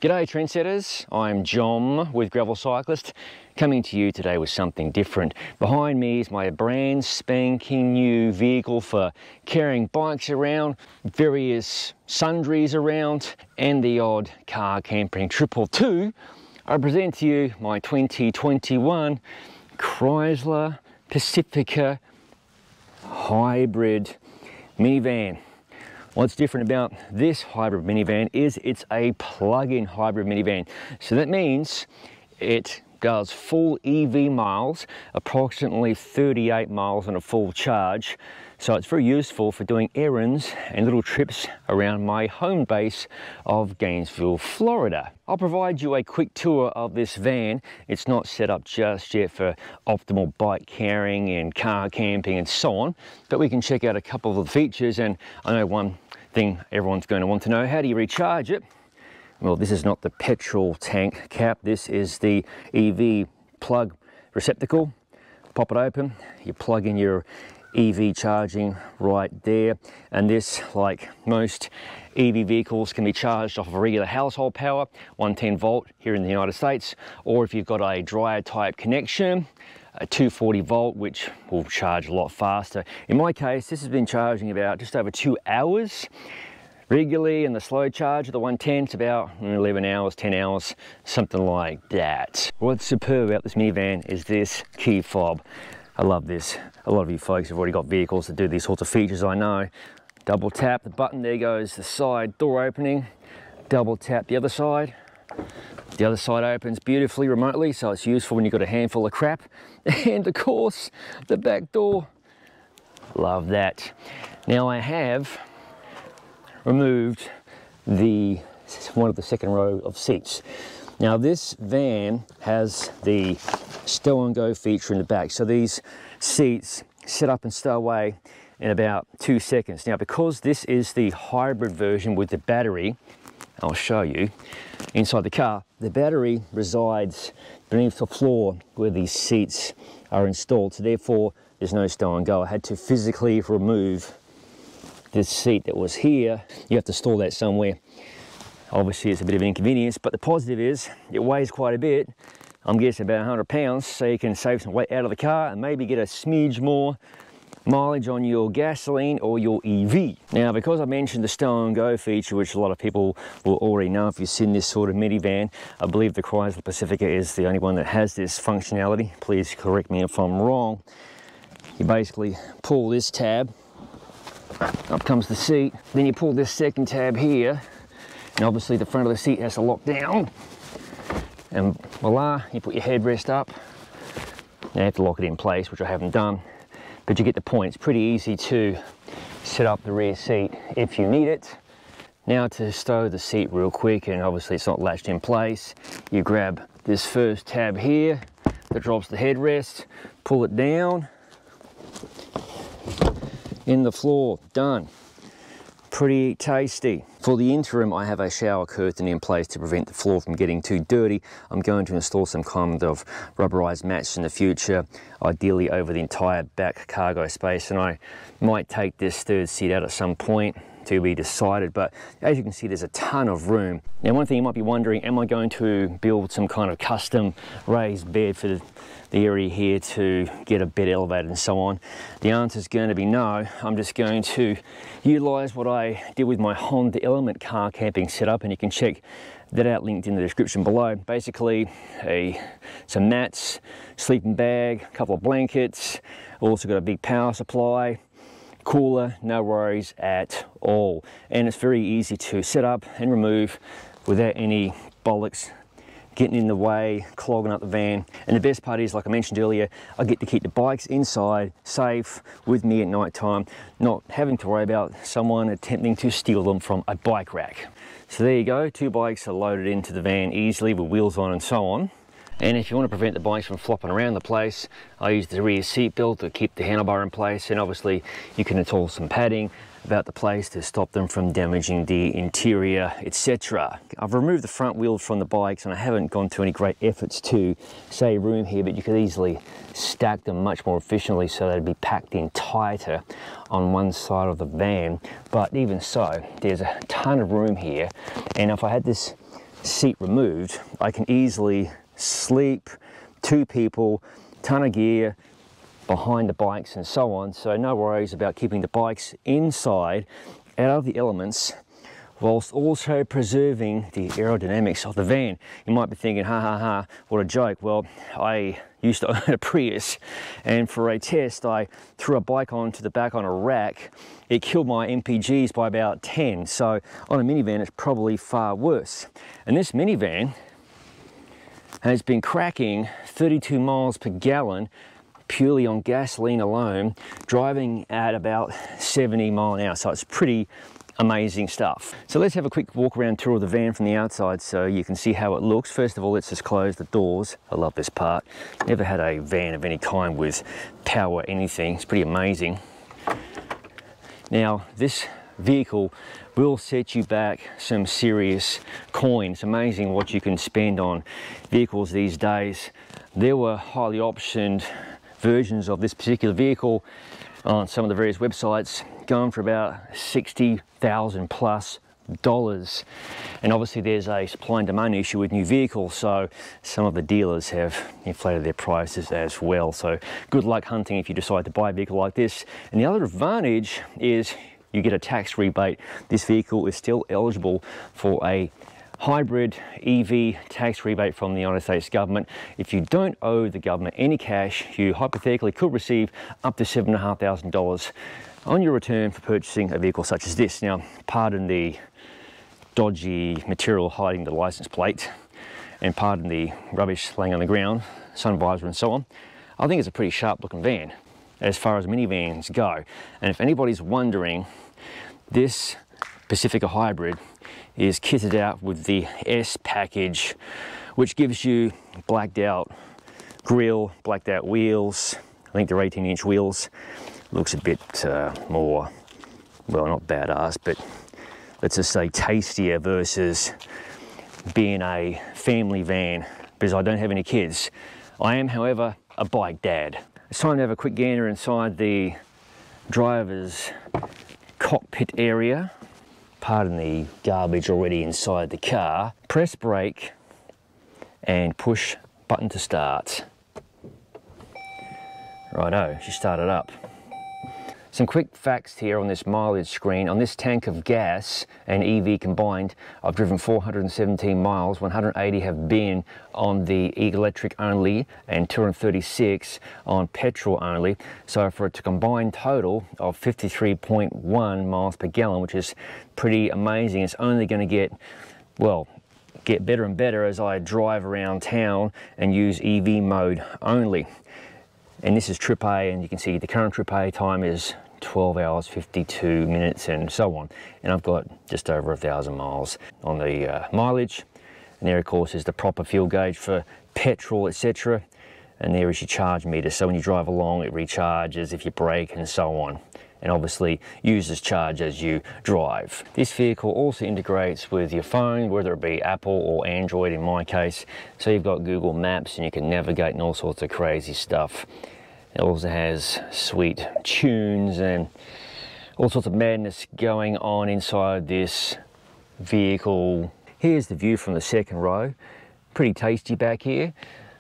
G'day trendsetters, I'm John with Gravel Cyclist, coming to you today with something different. Behind me is my brand spanking new vehicle for carrying bikes around, various sundries around, and the odd car camping trip or two. I present to you my 2021 Chrysler Pacifica hybrid minivan. What's different about this hybrid minivan is it's a plug-in hybrid minivan. So that means it does full EV miles, approximately 38 miles on a full charge. So it's very useful for doing errands and little trips around my home base of Gainesville, Florida. I'll provide you a quick tour of this van. It's not set up just yet for optimal bike carrying and car camping and so on, but we can check out a couple of the features. And I know one thing everyone's going to want to know: how do you recharge it? Well, this is not the petrol tank cap. This is the EV plug receptacle. Pop it open, you plug in your EV charging right there, and this, like most EV vehicles, can be charged off of regular household power, 110 volt here in the United States, or if you've got a dryer type connection, a 240 volt, which will charge a lot faster. In my case, this has been charging about just over 2 hours regularly, and the slow charge of the 110 is about 11 hours, 10 hours, something like that. What's superb about this minivan is this key fob. I love this. A lot of you folks have already got vehicles that do these sorts of features, I know. Double tap the button, there goes the side door opening. Double tap the other side. The other side opens beautifully remotely, so it's useful when you've got a handful of crap. And of course, the back door. Love that. Now I have removed one of the second row of seats. Now this van has the stow and go feature in the back, so these seats sit up and stow away in about 2 seconds. Now, because this is the hybrid version with the battery, I'll show you inside the car, the battery resides beneath the floor where these seats are installed, so therefore there's no stow and go. I had to physically remove this seat that was here. You have to store that somewhere. Obviously it's a bit of an inconvenience, but the positive is it weighs quite a bit. I'm guessing about 100 pounds, so you can save some weight out of the car and maybe get a smidge more mileage on your gasoline or your EV. Now, because I mentioned the stow and go feature, which a lot of people will already know if you've seen this sort of minivan, I believe the Chrysler Pacifica is the only one that has this functionality. Please correct me if I'm wrong. You basically pull this tab, up comes the seat, then you pull this second tab here, and obviously the front of the seat has to lock down, and voila, you put your headrest up. Now you have to lock it in place, which I haven't done, but you get the point. It's pretty easy to set up the rear seat if you need it. Now to stow the seat real quick, and obviously it's not latched in place, you grab this first tab here that drops the headrest, pull it down, in the floor, done. Pretty tasty. For the interim, I have a shower curtain in place to prevent the floor from getting too dirty. I'm going to install some kind of rubberized mats in the future, ideally over the entire back cargo space, and I might take this third seat out at some point, to be decided, but as you can see, there's a ton of room. Now, one thing you might be wondering, am I going to build some kind of custom raised bed for the area here to get a bed elevated and so on? The answer is going to be no. I'm just going to utilize what I did with my Honda Element car camping setup, and you can check that out linked in the description below. Basically, some mats, sleeping bag, a couple of blankets, also got a big power supply, cooler, no worries at all. And it's very easy to set up and remove without any bollocks getting in the way, clogging up the van. And the best part is, like I mentioned earlier, I get to keep the bikes inside, safe, with me at night time, not having to worry about someone attempting to steal them from a bike rack. So there you go, 2 bikes are loaded into the van easily with wheels on and so on. And if you want to prevent the bikes from flopping around the place, I use the rear seat belt to keep the handlebar in place, and obviously you can install some padding about the place to stop them from damaging the interior, etc. I've removed the front wheels from the bikes, and I haven't gone to any great efforts to save room here, but you could easily stack them much more efficiently so they'd be packed in tighter on one side of the van. But even so, there's a ton of room here, and if I had this seat removed, I can easily sleep, 2 people, ton of gear behind the bikes and so on, so no worries about keeping the bikes inside, out of the elements, whilst also preserving the aerodynamics of the van. You might be thinking, ha ha ha, what a joke. Well, I used to own a Prius, and for a test I threw a bike onto the back on a rack. It killed my MPGs by about 10, so on a minivan it's probably far worse. And this minivan has been cracking 32 miles per gallon purely on gasoline alone, driving at about 70 miles an hour, so it's pretty amazing stuff. So let's have a quick walk around tour of the van from the outside so you can see how it looks. First of all, let's just close the doors. I love this part. Never had a van of any kind with power anything. It's pretty amazing. Now, this vehicle will set you back some serious coin. It's amazing what you can spend on vehicles these days. There were highly optioned versions of this particular vehicle on some of the various websites going for about $60,000 plus. And obviously there's a supply and demand issue with new vehicles, so some of the dealers have inflated their prices as well. So good luck hunting if you decide to buy a vehicle like this. And the other advantage is you get a tax rebate. This vehicle is still eligible for a hybrid EV tax rebate from the United States government. If you don't owe the government any cash, you hypothetically could receive up to $7,500 on your return for purchasing a vehicle such as this. Now, pardon the dodgy material hiding the license plate, and pardon the rubbish laying on the ground, sun visor and so on. I think it's a pretty sharp looking van as far as minivans go. And if anybody's wondering, this Pacifica Hybrid is kitted out with the S package, which gives you blacked out grille, blacked out wheels. I think they're 18-inch wheels. Looks a bit more, well, not badass, but let's just say tastier versus being a family van, because I don't have any kids. I am, however, a bike dad. It's time to have a quick gander inside the driver's cockpit area. Pardon the garbage already inside the car. Press brake and push button to start. Righto, she started up. Some quick facts here on this mileage screen. On this tank of gas and EV combined, I've driven 417 miles, 180 have been on the electric only and 236 on petrol only. So for a combined total of 53.1 miles per gallon, which is pretty amazing. It's only going to get, well, get better and better as I drive around town and use EV mode only. And this is trip A, and you can see the current trip A time is 12 hours 52 minutes and so on, and I've got just over 1,000 miles on the mileage. And there of course is the proper fuel gauge for petrol, etc., and there is your charge meter, so when you drive along it recharges if you brake and so on, and obviously uses charge as you drive. This vehicle also integrates with your phone, whether it be Apple or Android in my case, so you've got Google Maps and you can navigate and all sorts of crazy stuff. It also has sweet tunes and all sorts of madness going on inside this vehicle. Here's the view from the second row. Pretty tasty back here.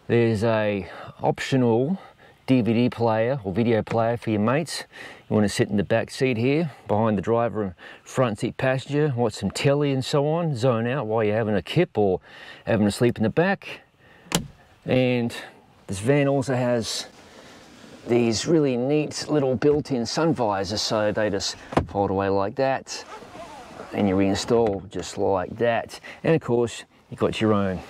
There's a optional DVD player or video player for your mates. You want to sit in the back seat here behind the driver and front seat passenger, watch some telly and so on, zone out while you're having a kip or having a sleep in the back. And this van also has these really neat little built-in sun visors, so they just fold away like that and you reinstall just like that. And of course you've got your own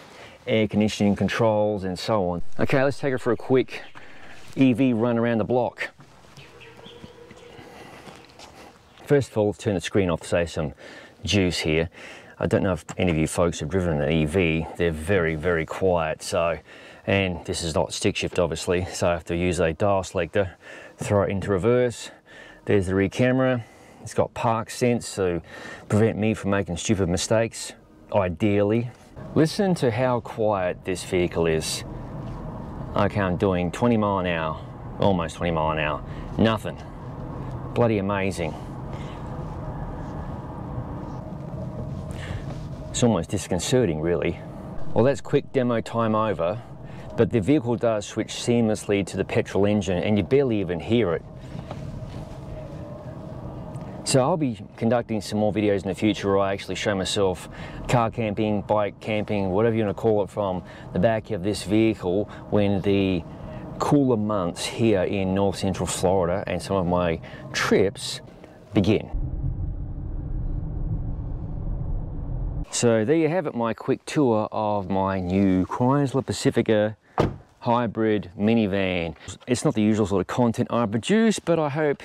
air conditioning controls and so on. Okay, let's take it for a quick EV run around the block. First of all, let's turn the screen off to save some juice here. I don't know if any of you folks have driven an EV. They're very, very quiet, so, and this is not stick shift obviously, so I have to use a dial selector, throw it into reverse. There's the rear camera. It's got park sense to prevent me from making stupid mistakes, ideally. Listen to how quiet this vehicle is. Okay, I'm doing 20 mile an hour, almost 20 mile an hour, nothing. Bloody amazing. It's almost disconcerting, really. Well, that's quick demo time over, but the vehicle does switch seamlessly to the petrol engine and you barely even hear it. So I'll be conducting some more videos in the future where I actually show myself car camping, bike camping, whatever you want to call it, from the back of this vehicle when the cooler months here in North Central Florida and some of my trips begin. So there you have it, my quick tour of my new Chrysler Pacifica hybrid minivan. It's not the usual sort of content I produce, but I hope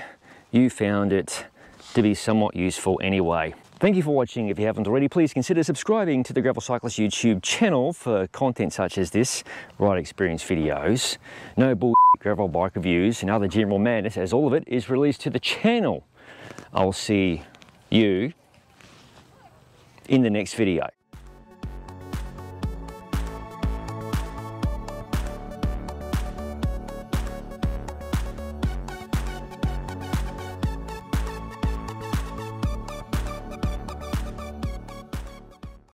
you found it to be somewhat useful anyway. Thank you for watching. If you haven't already, please consider subscribing to the Gravel Cyclist YouTube channel for content such as this, ride experience videos, no bull gravel bike reviews and other general madness, as all of it is released to the channel. I'll see you in the next video.